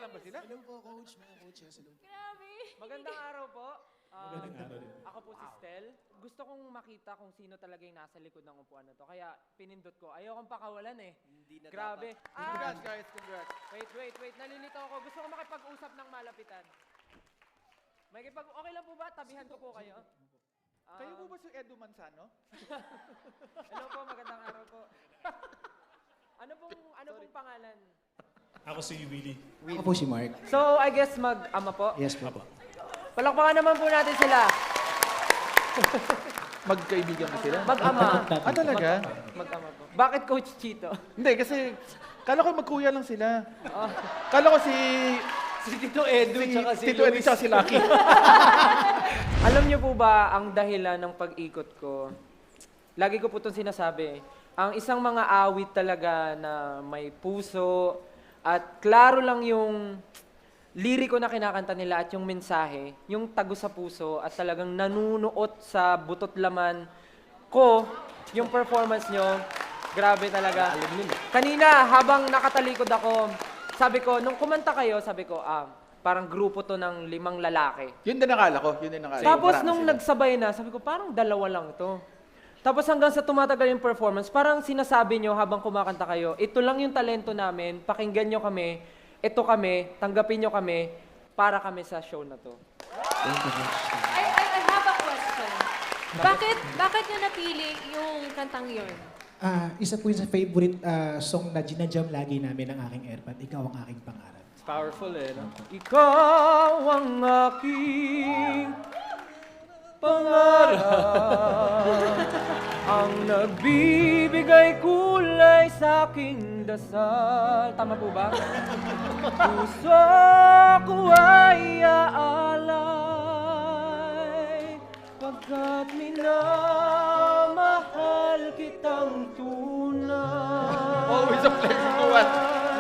ba sila? Hello po, coach. Mga coach, yes, hello. Grabe. Magandang araw po. Magandang araw din. Ako po si Stel. Gusto kong makita kung sino talaga yung nasa likod ng upuan na to. Kaya pinindot ko. Ayokong pakawalan eh. Hindi na Grabe. Congrats, guys. Congrats. Wait. Nalilito ako. Gusto ko makipag-usap ng malapitan. Okay lang po ba? Tabihan ko po kayo. Kayo po ba si Edu Manzano? Hello po, magandang araw po. Ano pong pangalan? Ako si Willie. Ako po si Mark. So, I guess mag-ama po. Yes po. Apo. Palakpakan naman po natin sila. Magkaibigan na sila? Mag-ama. Ah, talaga? Mag-ama po. Bakit Coach Chito? Hindi, kasi kala ko magkuya lang sila. Kala ko si Tito Edu, tsaka si Tito Edu, tsaka si Lucky. Alam niyo po ba ang dahilan ng pag-ikot ko? Lagi ko po itong sinasabi. Ang isang mga awit talaga na may puso at klaro lang yung liriko na kinakanta nila at yung mensahe, yung tago sa puso at talagang nanunuot sa butot laman ko, yung performance nyo, grabe talaga. Kanina, habang nakatalikod ako, sabi ko, nung kumanta kayo, sabi ko, parang grupo to ng 5 lalaki. Yun din nakala ko. Tapos Marami nung sila. nagsabay na, sabi ko, parang 2 lang to. Tapos hanggang sa tumatagal yung performance, parang sinasabi nyo habang kumakanta kayo, ito lang yung talento namin, pakinggan nyo kami, ito kami, tanggapin nyo kami, para kami sa show na to. I have a question. Bakit nyo napili yung kantang yun? Isa po yung sa favorite song na ginajam lagi namin ng aking airpad. Ikaw ang aking pangarap. It's powerful eh, no? Ikaw ang aking pangarap, ang nagbibigay kulay sa aking dasal. Tama po ba? Puso ko ay aalay, pagkat minamahal kitang tunay. Always a pleasure to watch.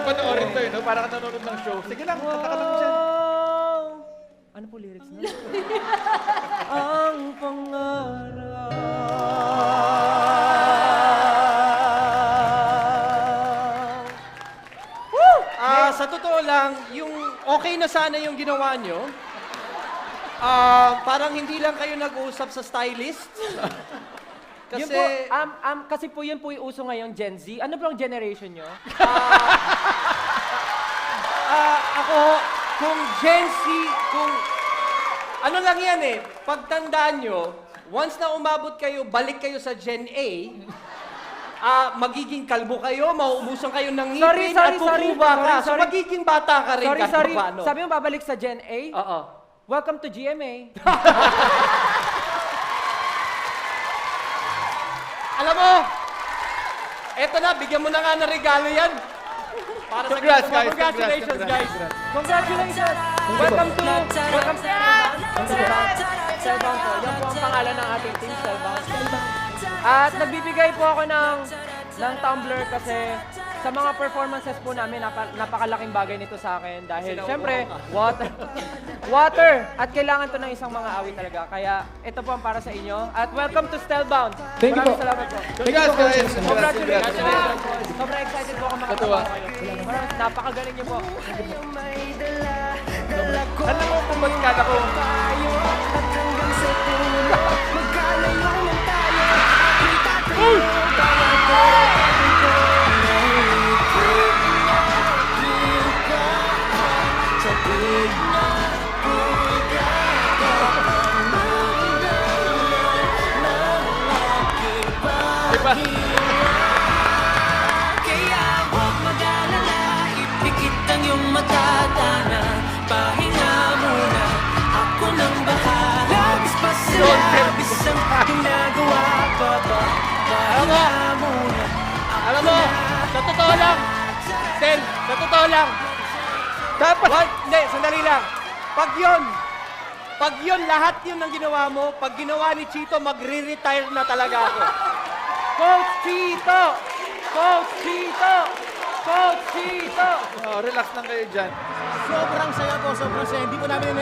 Panoorin to no? Parang ka nanonood ng show. Sige lang, kanta ka lang dyan. Ano po lyrics na? Ang pangarap. Sa totoo lang, yung okay na sana yung ginawa nyo. Parang hindi lang kayo nag-uusap sa stylist. Kasi, Kasi, kasi po yun po yung uso ngayon, Gen Z. Ano po ang generation nyo? ako, kung Gen Z, kung ano lang yan eh, pagtandaan nyo, once na umabot kayo, balik kayo sa Gen A, magiging kalbo kayo, mauubusan kayo ng ngipin at kukuba ka. So magiging bata ka rin kahit paano. Sabi mo babalik sa Gen A? Oo. Welcome to GMA. Alam mo, eto na, bigyan mo na nga ng regalo yan. Para sa Congrats, guys. Congratulations, guys. Congratulations! Welcome to Cellbound po. Yan po ang pangalan ng ating team, Cellbound. At nagbibigay po ako ng tumbler kasi sa mga performances po namin, napakalaking bagay nito sa akin dahil syempre, water. At kailangan to ng isang mga awit talaga. Kaya ito po ang para sa inyo. At welcome to Spellbound. Thank you po. Maraming salamat po. Congrats, guys. Congratulations. Sobrang excited po ako makasama kayo. Napakagaling niyo po. Alam mo kung ba't kala ko? Diba? Kaya huwag mag-alala, ipikit ang iyong mata, Dana. Pahinga muna, ako nang bahala. Labis pa sa labis ang ginagawa pa ba? Pahinga muna, Alam mo, sa totoo lang, Stel, sa totoo lang, Dapat. hindi, sandali lang. Pag yun, lahat yun ang ginawa mo, pag ginawa ni Chito, magre-retire na talaga ako. Coach Chito! Coach Chito! Coach Chito! Relax lang kayo dyan. Sobrang saya po, sobrang saya. Hindi po namin